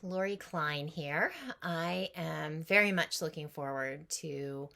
Lori Klein here. I am very much looking forward to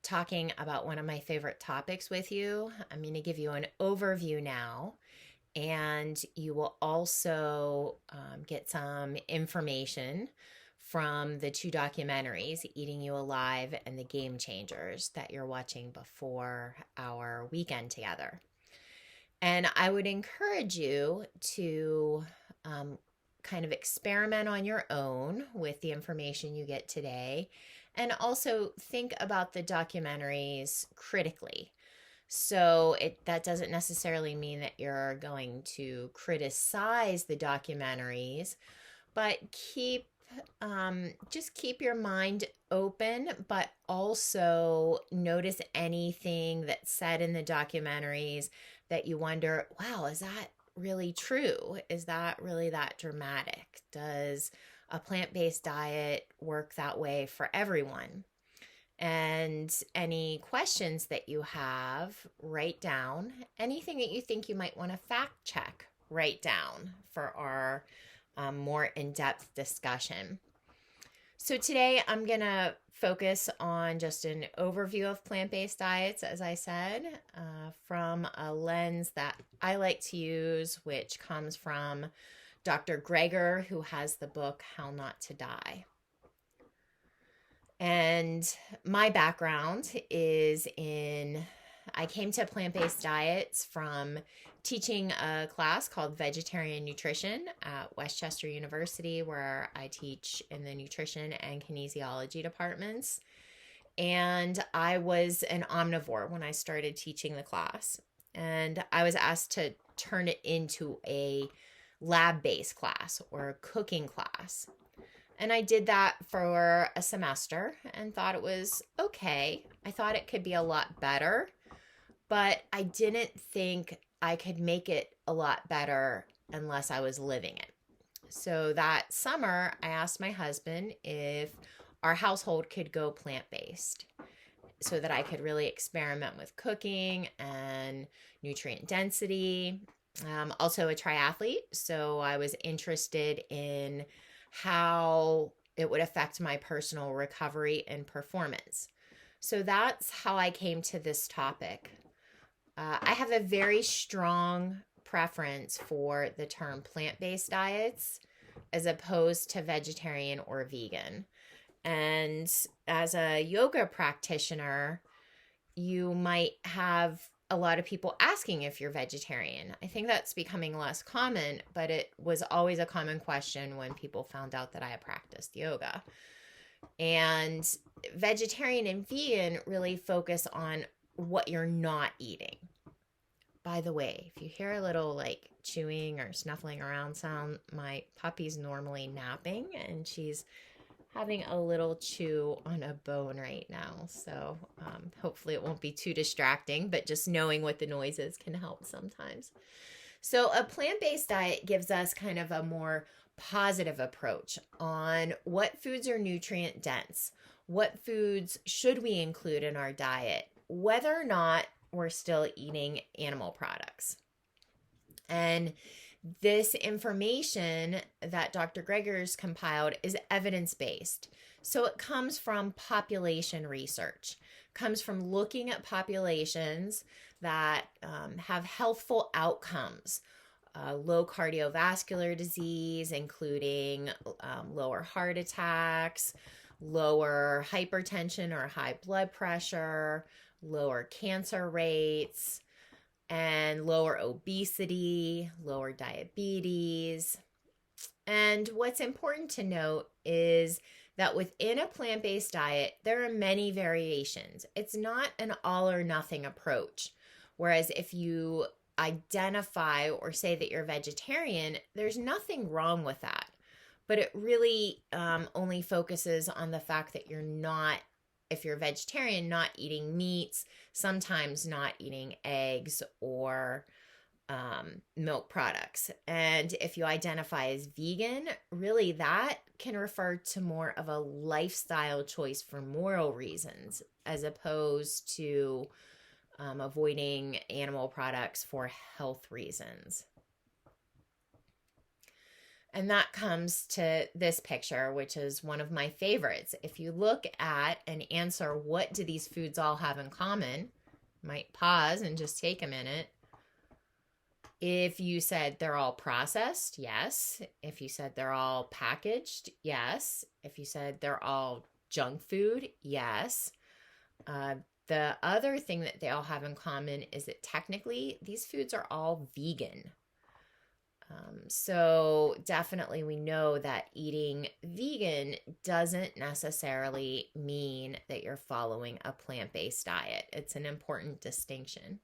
talking about one of my favorite topics with you. I'm going to give you an overview now, and you will also get some information from the two documentaries, Eating You Alive and The Game Changers, that you're watching before our weekend together. And I would encourage you to um, kind of experiment on your own with the information you get today, and also think about the documentaries critically. So that doesn't necessarily mean that you're going to criticize the documentaries, but just keep your mind open, but also notice anything that's said in the documentaries that you wonder, wow, is that really true? Is that really that dramatic? Does a plant based diet work that way for everyone? And any questions that you have, write down. Anything that you think you might want to fact check, write down for our more in depth discussion. So, today I'm going to focus on just an overview of plant based diets, as I said, from a lens that I like to use, which comes from Dr. Greger, who has the book How Not to Die. And my background is I came to plant based diets from teaching a class called Vegetarian Nutrition at Westchester University, where I teach in the nutrition and kinesiology departments. And I was an omnivore when I started teaching the class. And I was asked to turn it into a lab based class or a cooking class. And I did that for a semester and thought it was okay. I thought it could be a lot better, but I didn't think I could make it a lot better unless I was living it. So that summer, I asked my husband if our household could go plant-based so that I could really experiment with cooking and nutrient density. Also a triathlete, so I was interested in how it would affect my personal recovery and performance. So that's how I came to this topic. I have a very strong preference for the term plant based diets as opposed to vegetarian or vegan. And as a yoga practitioner, you might have a lot of people asking if you're vegetarian. I think that's becoming less common, but it was always a common question when people found out that I had practiced yoga. And vegetarian and vegan really focus on what you're not eating. By the way, if you hear a little like chewing or snuffling around sound, my puppy's normally napping and she's having a little chew on a bone right now. So hopefully it won't be too distracting, but just knowing what the noise is can help sometimes. So a plant-based diet gives us kind of a more positive approach on what foods are nutrient dense, what foods should we include in our diet, whether or not we're still eating animal products. And this information that Dr. Greger's compiled is evidence-based. So it comes from population research, comes from looking at populations that have healthful outcomes, low cardiovascular disease, including lower heart attacks, lower hypertension or high blood pressure, lower cancer rates, and lower obesity, lower diabetes. And what's important to note is that within a plant-based diet, there are many variations. It's not an all or nothing approach. Whereas if you identify or say that you're vegetarian, there's nothing wrong with that. But it really only focuses on the fact that you're not, if you're vegetarian, not eating meats, sometimes not eating eggs or milk products. And if you identify as vegan, really that can refer to more of a lifestyle choice for moral reasons as opposed to avoiding animal products for health reasons. And that comes to this picture, which is one of my favorites. If you look at and answer, what do these foods all have in common? Might pause and just take a minute. If you said they're all processed, yes. If you said they're all packaged, yes. If you said they're all junk food, yes. The other thing that they all have in common is that technically these foods are all vegan. So definitely we know that eating vegan doesn't necessarily mean that you're following a plant-based diet. It's an important distinction.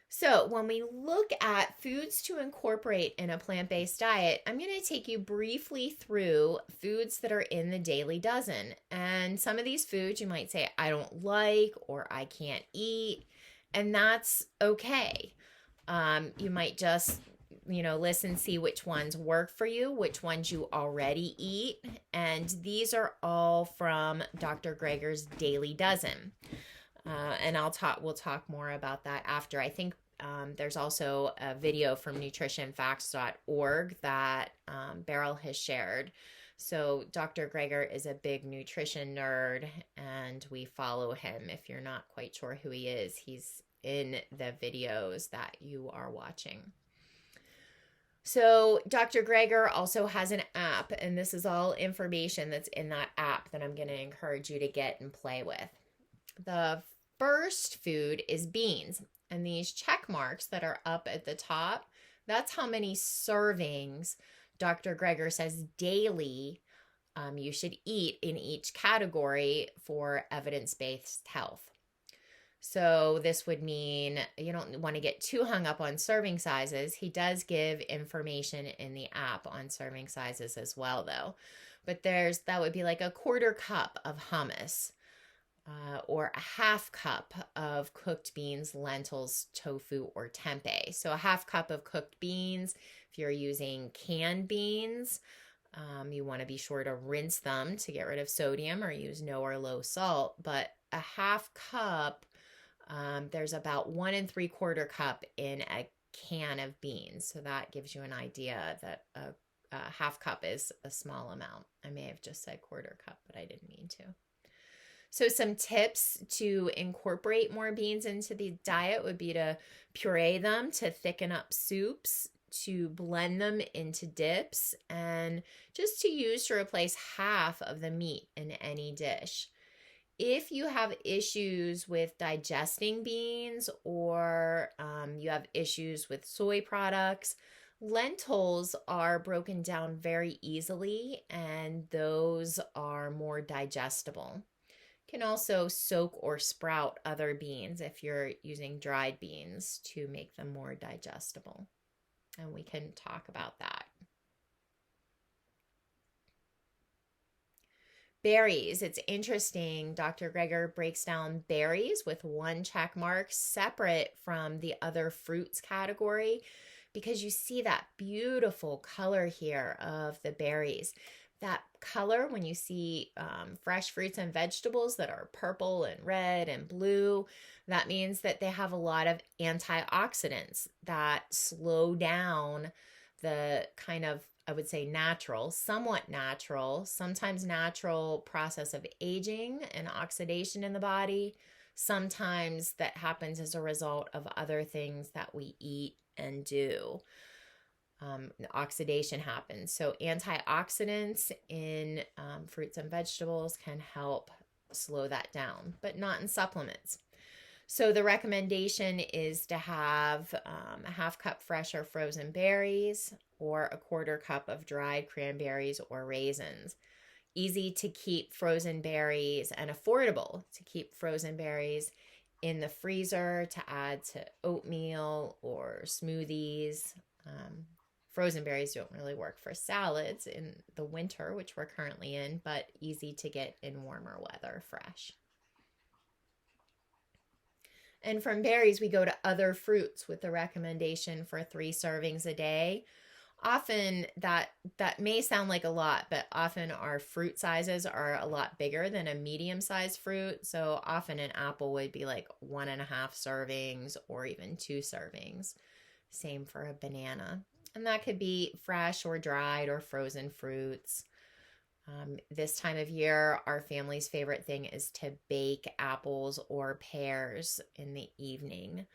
So when we look at foods to incorporate in a plant-based diet, I'm going to take you briefly through foods that are in the Daily Dozen. And some of these foods you might say, I don't like or I can't eat, and that's okay. You might just, listen, see which ones work for you, which ones you already eat. And these are all from Dr. Greger's Daily Dozen. And we'll talk more about that after. I think there's also a video from nutritionfacts.org that Beryl has shared. So Dr. Greger is a big nutrition nerd, and we follow him. If you're not quite sure who he is, he's in the videos that you are watching. So Dr. Greger also has an app, and this is all information that's in that app that I'm going to encourage you to get and play with. The first food is beans, and these check marks that are up at the top, that's how many servings Dr. Greger says daily you should eat in each category for evidence-based health. So this would mean you don't want to get too hung up on serving sizes. He does give information in the app on serving sizes as well, though. But that would be like a quarter cup of hummus, or a half cup of cooked beans, lentils, tofu, or tempeh. So a half cup of cooked beans. If you're using canned beans, you want to be sure to rinse them to get rid of sodium or use no or low salt. But a half cup, there's about 1 3/4 cup in a can of beans. So that gives you an idea that a half cup is a small amount. I may have just said quarter cup, but I didn't mean to. So some tips to incorporate more beans into the diet would be to puree them to thicken up soups, to blend them into dips, and just to use to replace half of the meat in any dish. If you have issues with digesting beans, or you have issues with soy products, lentils are broken down very easily, and those are more digestible. You can also soak or sprout other beans if you're using dried beans to make them more digestible. And we can talk about that. Berries. It's interesting. Dr. Greger breaks down berries with 1 check mark separate from the other fruits category, because you see that beautiful color here of the berries. That color, when you see fresh fruits and vegetables that are purple and red and blue, that means that they have a lot of antioxidants that slow down the kind of, I would say, somewhat natural, sometimes natural process of aging and oxidation in the body. Sometimes that happens as a result of other things that we eat and do. Oxidation happens. So antioxidants in fruits and vegetables can help slow that down, but not in supplements. So the recommendation is to have a half cup fresh or frozen berries, or a quarter cup of dried cranberries or raisins. Easy to keep frozen berries and affordable to keep frozen berries in the freezer to add to oatmeal or smoothies. Frozen berries don't really work for salads in the winter, which we're currently in, but easy to get in warmer weather fresh. And from berries, we go to other fruits with the recommendation for 3 servings a day. Often that may sound like a lot, but often our fruit sizes are a lot bigger than a medium-sized fruit. So often an apple would be like 1.5 servings or even 2 servings. Same for a banana. And that could be fresh or dried or frozen fruits. This time of year, our family's favorite thing is to bake apples or pears in the evening.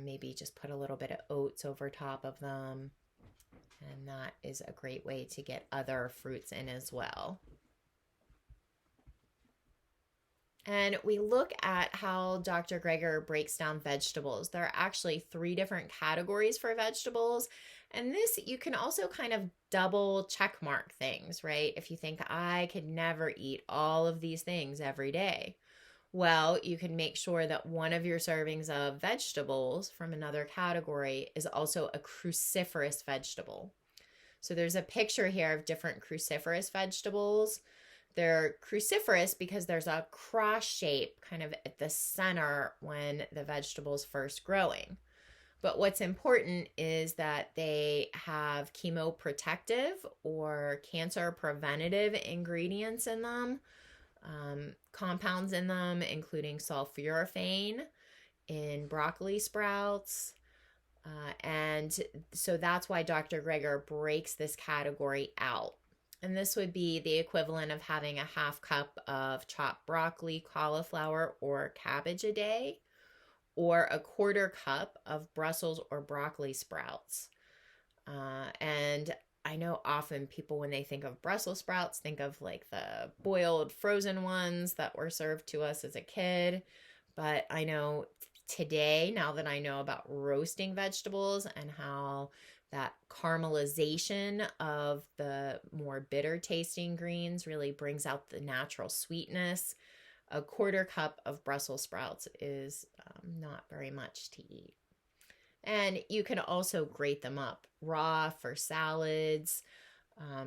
Maybe just put a little bit of oats over top of them. And that is a great way to get other fruits in as well. And we look at how Dr. Greger breaks down vegetables. There are actually 3 different categories for vegetables. And this, you can also kind of double check mark things, right? If you think, I could never eat all of these things every day. Well, you can make sure that one of your servings of vegetables from another category is also a cruciferous vegetable. So there's a picture here of different cruciferous vegetables. They're cruciferous because there's a cross shape kind of at the center when the vegetable's first growing. But what's important is that they have chemoprotective or cancer preventative ingredients in them, compounds in them, including sulforaphane in broccoli sprouts. And so that's why Dr. Greger breaks this category out. And this would be the equivalent of having a half cup of chopped broccoli, cauliflower, or cabbage a day, or a quarter cup of Brussels or broccoli sprouts. And I know often people, when they think of Brussels sprouts, think of like the boiled frozen ones that were served to us as a kid. But I know today, now that I know about roasting vegetables and how that caramelization of the more bitter tasting greens really brings out the natural sweetness, a quarter cup of Brussels sprouts is not very much to eat. And you can also grate them up raw for salads.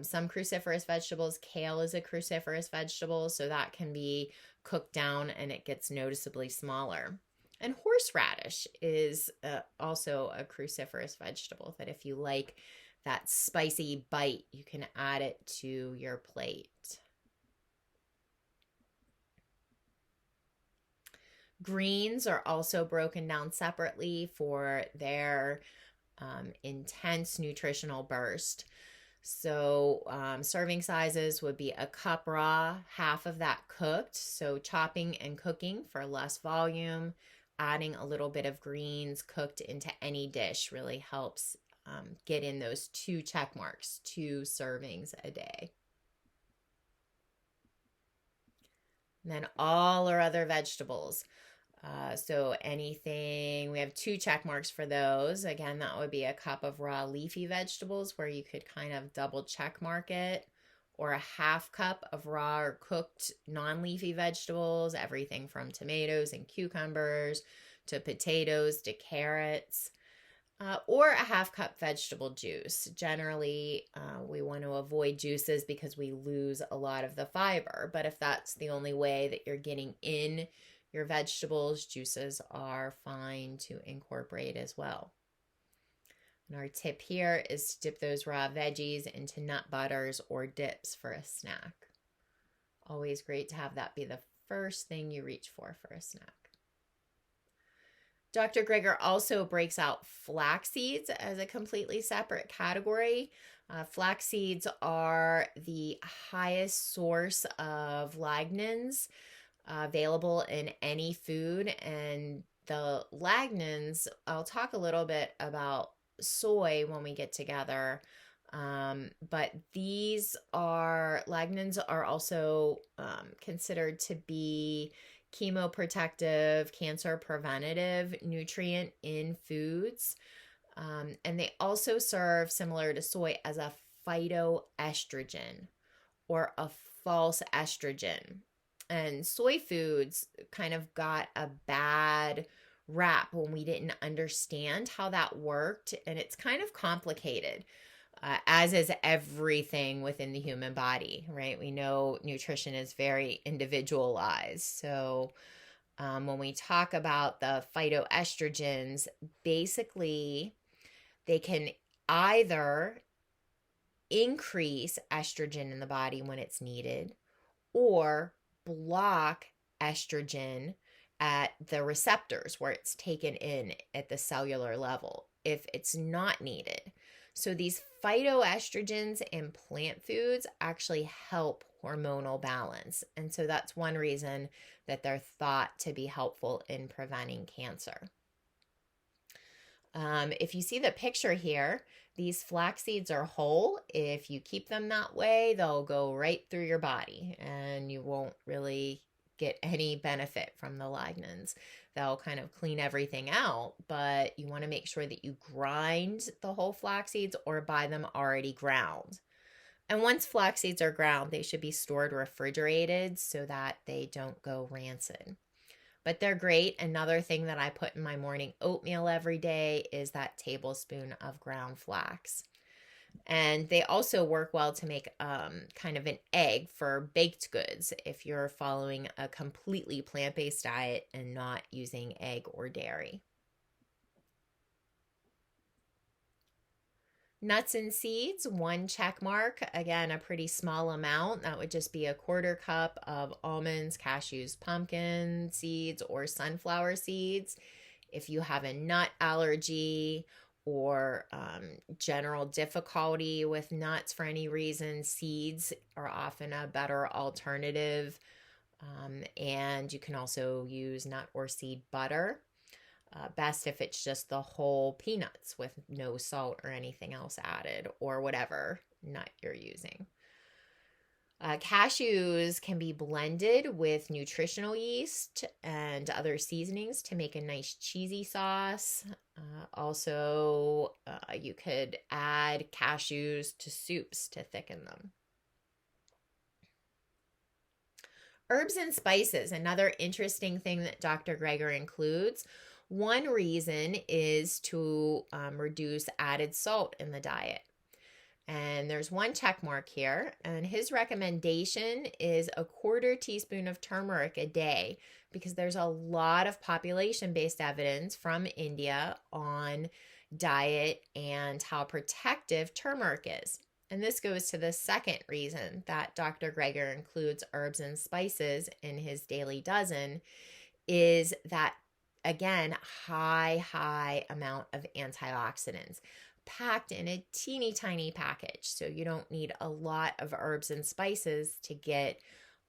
Some cruciferous vegetables, kale is a cruciferous vegetable, so that can be cooked down and it gets noticeably smaller. And horseradish is also a cruciferous vegetable that if you like that spicy bite, you can add it to your plate. Greens are also broken down separately for their intense nutritional burst. So serving sizes would be a cup raw, half of that cooked. So chopping and cooking for less volume, adding a little bit of greens cooked into any dish really helps get in those 2 check marks, 2 servings a day. And then all our other vegetables. So anything, we have 2 check marks for those. Again, that would be a cup of raw leafy vegetables where you could kind of double check mark it, or a half cup of raw or cooked non-leafy vegetables, everything from tomatoes and cucumbers to potatoes to carrots, or a half cup vegetable juice. Generally, we want to avoid juices because we lose a lot of the fiber. But if that's the only way that you're getting in your vegetables, juices are fine to incorporate as well. And our tip here is to dip those raw veggies into nut butters or dips for a snack. Always great to have that be the first thing you reach for a snack. Dr. Greger also breaks out flax seeds as a completely separate category. Flax seeds are the highest source of lignans available in any food. And the lignans, I'll talk a little bit about soy when we get together. But lignans are also considered to be chemoprotective, cancer preventative nutrient in foods. And they also serve, similar to soy, as a phytoestrogen or a false estrogen. And soy foods kind of got a bad rap when we didn't understand how that worked. And it's kind of complicated, as is everything within the human body, right? We know nutrition is very individualized. So when we talk about the phytoestrogens, basically they can either increase estrogen in the body when it's needed or block estrogen at the receptors where it's taken in at the cellular level. if it's not needed. So these phytoestrogens in plant foods actually help hormonal balance. And so that's one reason that they're thought to be helpful in preventing cancer. If you see the picture here, these flax seeds are whole. If you keep them that way, they'll go right through your body and you won't really get any benefit from the lignans. They'll kind of clean everything out, but you want to make sure that you grind the whole flax seeds or buy them already ground. And once flax seeds are ground, they should be stored refrigerated so that they don't go rancid. But they're great. Another thing that I put in my morning oatmeal every day is that tablespoon of ground flax. And they also work well to make kind of an egg for baked goods if you're following a completely plant-based diet and not using egg or dairy. Nuts and seeds, 1 check mark. Again, a pretty small amount. That would just be a 1/4 cup of almonds, cashews, pumpkin seeds, or sunflower seeds. If you have a nut allergy or general difficulty with nuts for any reason, seeds are often a better alternative. And you can also use nut or seed butter. Best if it's just the whole peanuts with no salt or anything else added, or whatever nut you're using. Cashews can be blended with nutritional yeast and other seasonings to make a nice cheesy sauce. Also, you could add cashews to soups to thicken them. Herbs and spices, another interesting thing that Dr. Greger includes. One reason is to reduce added salt in the diet. And there's 1 check mark here, and his recommendation is a 1/4 teaspoon of turmeric a day because there's a lot of population-based evidence from India on diet and how protective turmeric is. And this goes to the second reason that Dr. Greger includes herbs and spices in his daily dozen is that, again, high amount of antioxidants packed in a teeny tiny package. So you don't need a lot of herbs and spices to get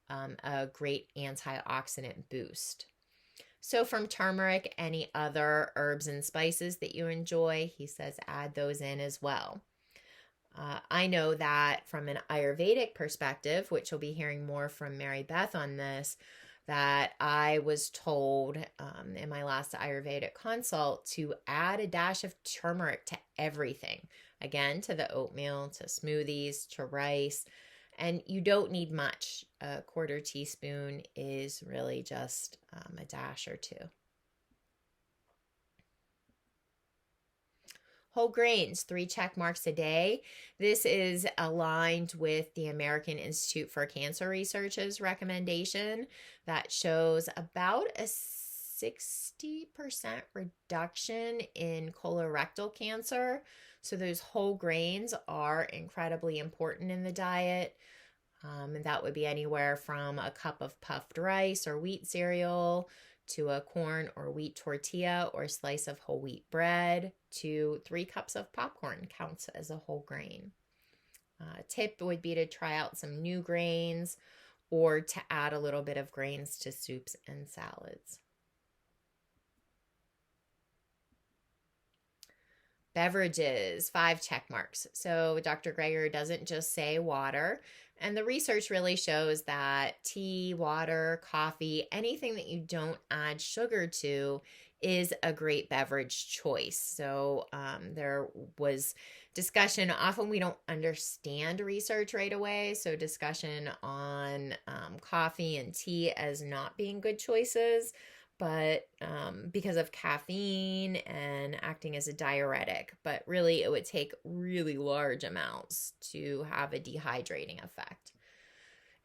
a great antioxidant boost. So from turmeric, any other herbs and spices that you enjoy, he says add those in as well. I know that from an Ayurvedic perspective, which you'll be hearing more from Mary Beth on this, that I was told in my last Ayurvedic consult to add a dash of turmeric to everything. Again, to the oatmeal, to smoothies, to rice. And you don't need much. A 1/4 teaspoon is really just a dash or 2. Whole grains, 3 check marks a day. This is aligned with the American Institute for Cancer Research's recommendation that shows about a 60% reduction in colorectal cancer. So those whole grains are incredibly important in the diet. And that would be anywhere from a cup of puffed rice or wheat cereal to a corn or wheat tortilla or slice of whole wheat bread to 3 cups of popcorn counts as a whole grain. Tip would be to try out some new grains or to add a little bit of grains to soups and salads. Beverages, 5 check marks. So Dr. Greger doesn't just say water. And the research really shows that tea, water, coffee, anything that you don't add sugar to is a great beverage choice. So there was discussion. Often we don't understand research right away. So discussion on coffee and tea as not being good choices, but because of caffeine and acting as a diuretic. But really, it would take really large amounts to have a dehydrating effect.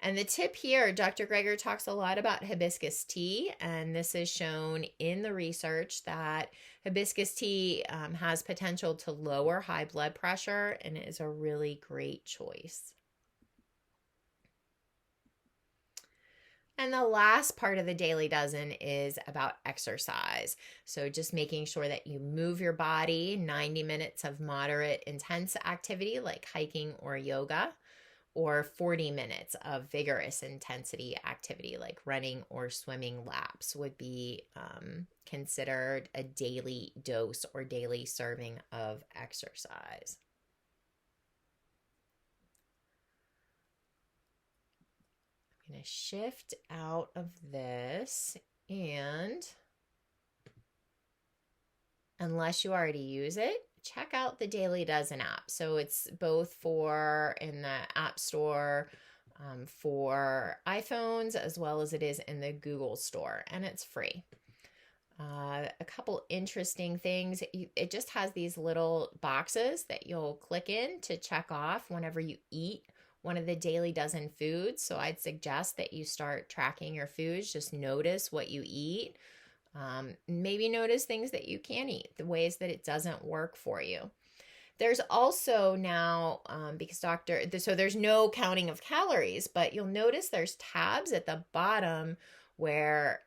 And the tip here, Dr. Greger talks a lot about hibiscus tea, and this is shown in the research that hibiscus tea has potential to lower high blood pressure and is a really great choice. And the last part of the daily dozen is about exercise. So just making sure that you move your body, 90 minutes of moderate intense activity like hiking or yoga, or 40 minutes of vigorous intensity activity like running or swimming laps would be considered a daily dose or daily serving of exercise. I'm going to shift out of this, and unless you already use it, check out the Daily Dozen app. So it's both for in the App Store for iPhones as well as it is in the Google Store, and it's free. A couple interesting things. It just has these little boxes that you'll click in to check off whenever you eat one of the Daily Dozen foods. So I'd suggest that you start tracking your foods. Just notice what you eat. Maybe notice things that you can eat, the ways that it doesn't work for you. There's also now, so there's no counting of calories, but you'll notice there's tabs at the bottom where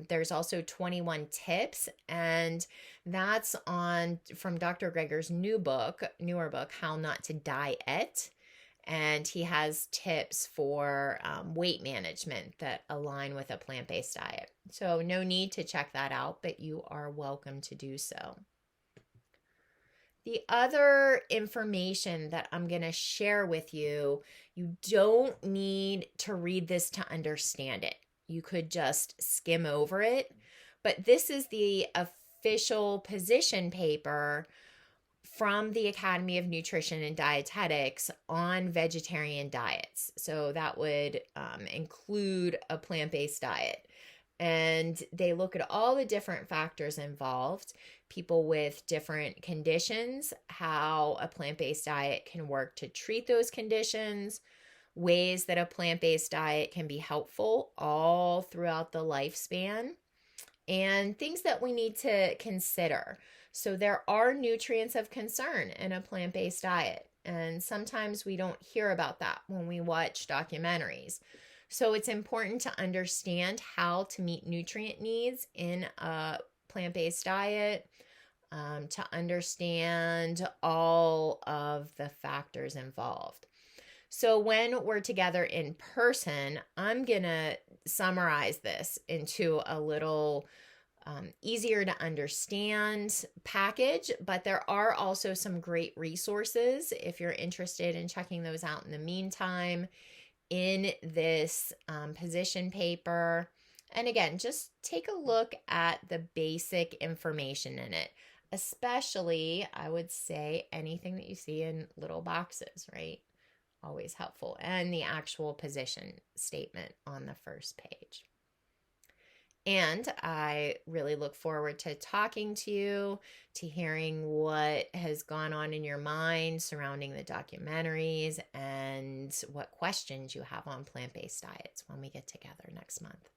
there's also 21 tips, and that's from Dr. Greger's newer book, How Not to Diet. And he has tips for weight management that align with a plant-based diet. So no need to check that out, but you are welcome to do so. The other information that I'm going to share with you, you don't need to read this to understand it. You could just skim over it. But this is the official position paper from the Academy of Nutrition and Dietetics on vegetarian diets. So that would include a plant-based diet. And they look at all the different factors involved, people with different conditions, how a plant-based diet can work to treat those conditions, ways that a plant-based diet can be helpful all throughout the lifespan, and things that we need to consider. So there are nutrients of concern in a plant-based diet, and sometimes we don't hear about that when we watch documentaries. So it's important to understand how to meet nutrient needs in a plant-based diet, to understand all of the factors involved. So when we're together in person, I'm going to summarize this into a little easier to understand package, but there are also some great resources if you're interested in checking those out in the meantime in this position paper. And again, just take a look at the basic information in it, especially, I would say, anything that you see in little boxes, right? Always helpful. And the actual position statement on the first page. And I really look forward to talking to you, to hearing what has gone on in your mind surrounding the documentaries and what questions you have on plant-based diets when we get together next month.